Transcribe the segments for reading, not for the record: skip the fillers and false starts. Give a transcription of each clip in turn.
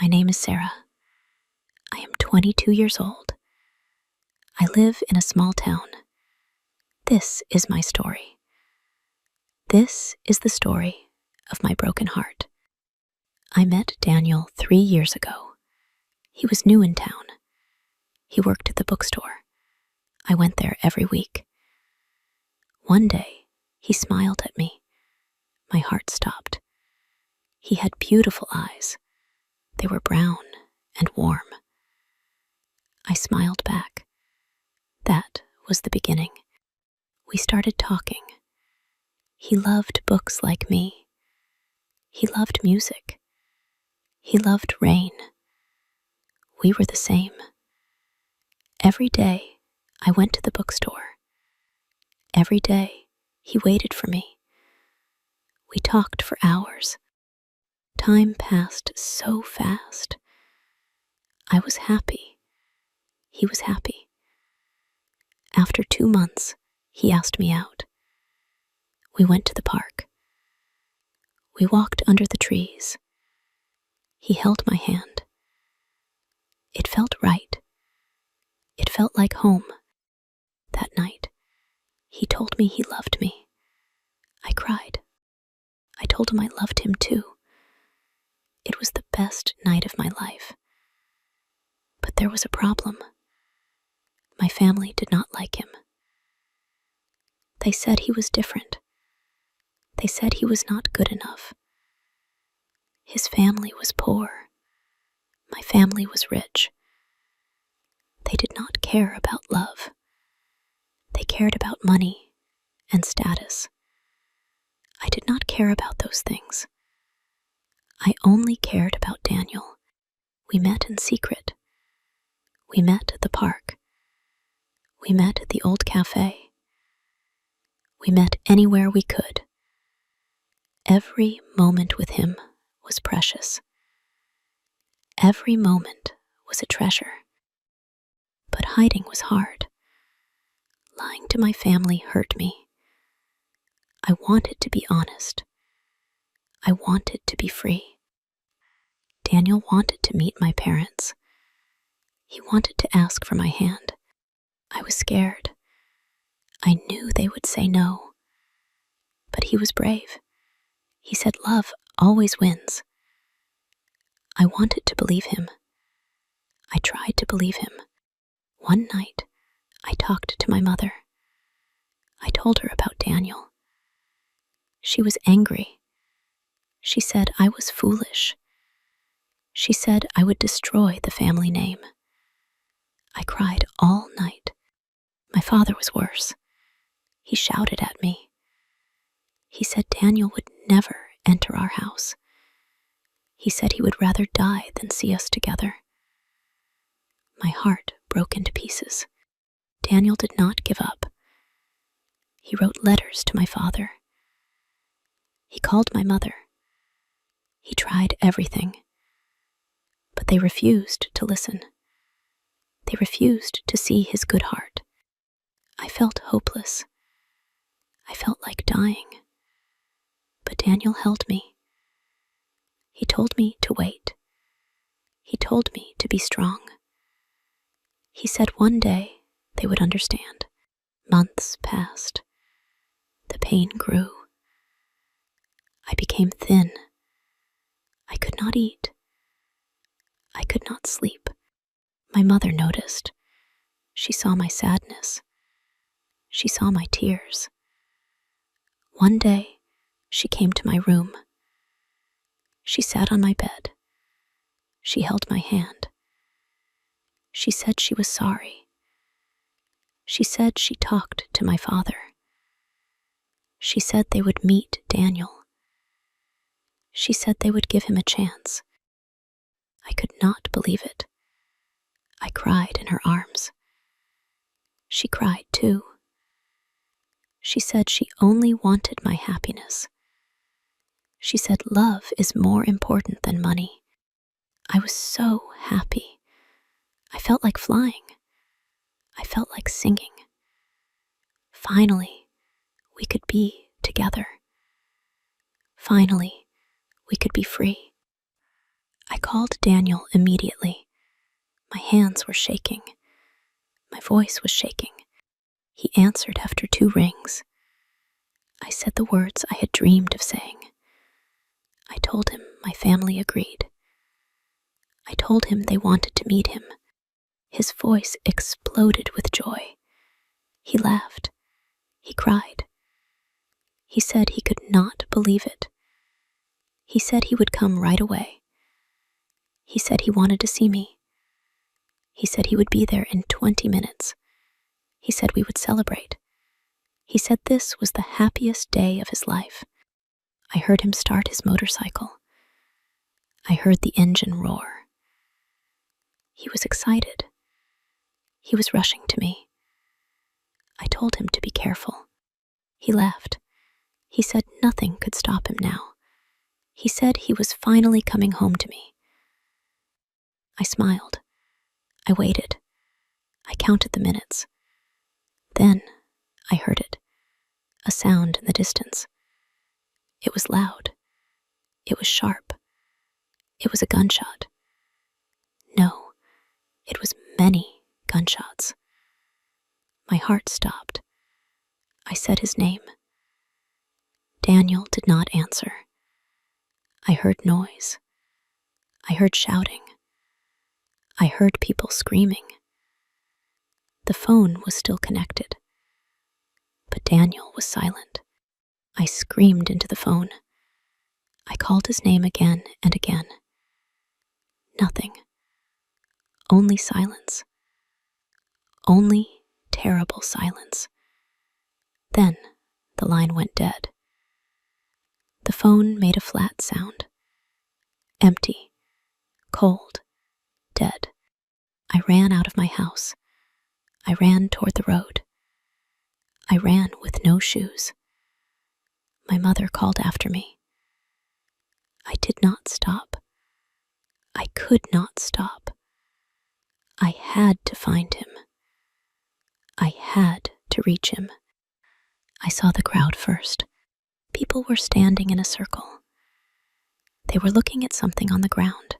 My name is Sarah. I am 22 years old. I live in a small town. This is my story. This is the story of my broken heart. I met Daniel 3 years ago. He was new in town. He worked at the bookstore. I went there every week. One day, he smiled at me. My heart stopped. He had beautiful eyes. They were brown and warm. I smiled back. That was the beginning. We started talking. He loved books like me. He loved music. He loved rain. We were the same. Every day, I went to the bookstore. Every day, he waited for me. We talked for hours. Time passed so fast. I was happy. He was happy. After 2 months, he asked me out. We went to the park. We walked under the trees. He held my hand. It felt right. It felt like home. That night, he told me he loved me. I cried. I told him I loved him too. It was the best night of my life. But there was a problem. My family did not like him. They said he was different. They said he was not good enough. His family was poor. My family was rich. They did not care about love. They cared about money and status. I did not care about those things. I only cared about Daniel. We met in secret. We met at the park. We met at the old cafe. We met anywhere we could. Every moment with him was precious. Every moment was a treasure. But hiding was hard. Lying to my family hurt me. I wanted to be honest. I wanted to be free. Daniel wanted to meet my parents. He wanted to ask for my hand. I was scared. I knew they would say no. But he was brave. He said love always wins. I wanted to believe him. I tried to believe him. One night, I talked to my mother. I told her about Daniel. She was angry. She said I was foolish. She said I would destroy the family name. I cried all night. My father was worse. He shouted at me. He said Daniel would never enter our house. He said he would rather die than see us together. My heart broke into pieces. Daniel did not give up. He wrote letters to my father. He called my mother. He tried everything. But they refused to listen. They refused to see his good heart. I felt hopeless. I felt like dying. But Daniel held me. He told me to wait. He told me to be strong. He said one day they would understand. Months passed. The pain grew. I became thin. I could not eat. I could not sleep. My mother noticed. She saw my sadness. She saw my tears. One day, she came to my room. She sat on my bed. She held my hand. She said she was sorry. She said she talked to my father. She said they would meet Daniel. She said they would give him a chance. I could not believe it. I cried in her arms. She cried too. She said she only wanted my happiness. She said love is more important than money. I was so happy. I felt like flying. I felt like singing. Finally, we could be together. Finally, we could be free. I called Daniel immediately. My hands were shaking. My voice was shaking. He answered after 2 rings. I said the words I had dreamed of saying. I told him my family agreed. I told him they wanted to meet him. His voice exploded with joy. He laughed. He cried. He said he could not believe it. He said he would come right away. He said he wanted to see me. He said he would be there in 20 minutes. He said we would celebrate. He said this was the happiest day of his life. I heard him start his motorcycle. I heard the engine roar. He was excited. He was rushing to me. I told him to be careful. He laughed. He said nothing could stop him now. He said he was finally coming home to me. I smiled. I waited. I counted the minutes. Then I heard it, a sound in the distance. It was loud. It was sharp. It was a gunshot. No, it was many gunshots. My heart stopped. I said his name. Daniel did not answer. I heard noise. I heard shouting. I heard people screaming. The phone was still connected, but Daniel was silent. I screamed into the phone. I called his name again and again. Nothing. Only silence. Only terrible silence. Then the line went dead. The phone made a flat sound. Empty. Cold. Dead. I ran out of my house. I ran toward the road. I ran with no shoes. My mother called after me. I did not stop. I could not stop. I had to find him. I had to reach him. I saw the crowd first. People were standing in a circle. They were looking at something on the ground.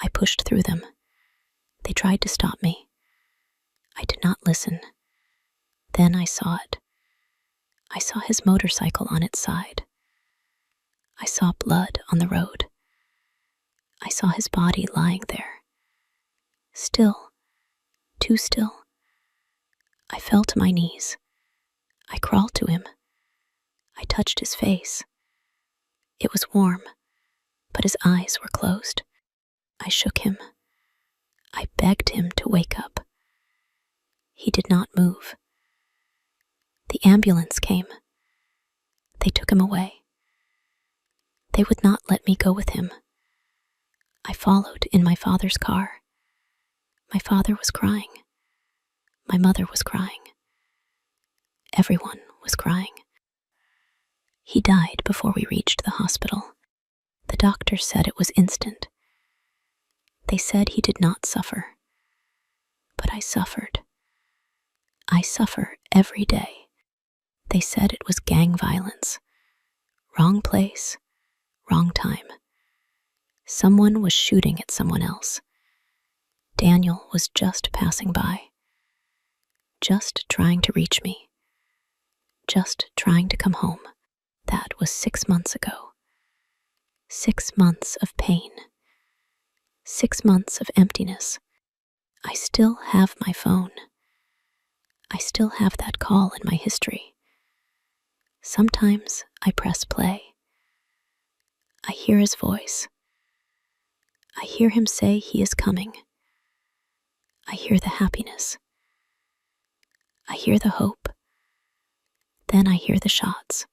I pushed through them. They tried to stop me. I did not listen. Then I saw it. I saw his motorcycle on its side. I saw blood on the road. I saw his body lying there. Still, too still. I fell to my knees. I crawled to him. I touched his face. It was warm, but his eyes were closed. I shook him. I begged him to wake up. He did not move. The ambulance came. They took him away. They would not let me go with him. I followed in my father's car. My father was crying. My mother was crying. Everyone was crying. He died before we reached the hospital. The doctor said it was instant. They said he did not suffer. But I suffered. I suffer every day. They said it was gang violence. Wrong place, wrong time. Someone was shooting at someone else. Daniel was just passing by. Just trying to reach me. Just trying to come home. That was 6 months ago. 6 months of pain. 6 months of emptiness. I still have my phone. I still have that call in my history. Sometimes I press play. I hear his voice. I hear him say he is coming. I hear the happiness. I hear the hope. Then I hear the shots.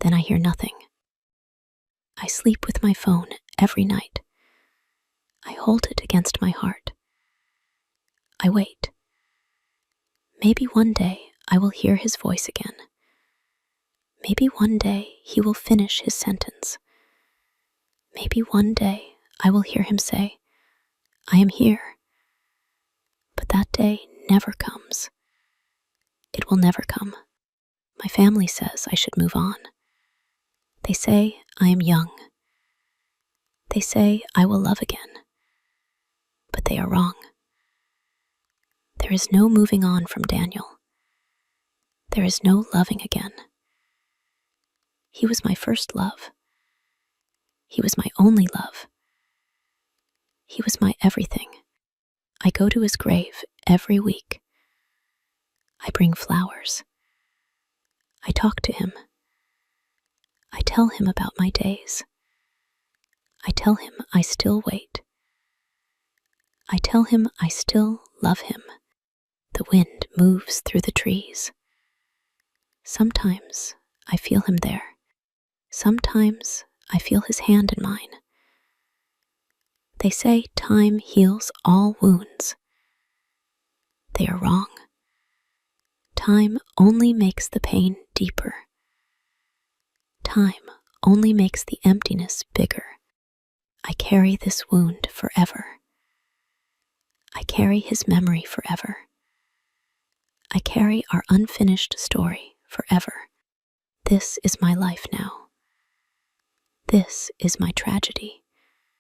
Then I hear nothing. I sleep with my phone every night. I hold it against my heart. I wait. Maybe one day I will hear his voice again. Maybe one day he will finish his sentence. Maybe one day I will hear him say, I am here. But that day never comes. It will never come. My family says I should move on. They say I am young. They say I will love again, but they are wrong. There is no moving on from Daniel. There is no loving again. He was my first love. He was my only love. He was my everything. I go to his grave every week. I bring flowers. I talk to him. I tell him about my days. I tell him I still wait. I tell him I still love him. The wind moves through the trees. Sometimes I feel him there. Sometimes I feel his hand in mine. They say time heals all wounds. They are wrong. Time only makes the pain deeper. Time only makes the emptiness bigger. I carry this wound forever. I carry his memory forever. I carry our unfinished story forever. This is my life now. This is my tragedy.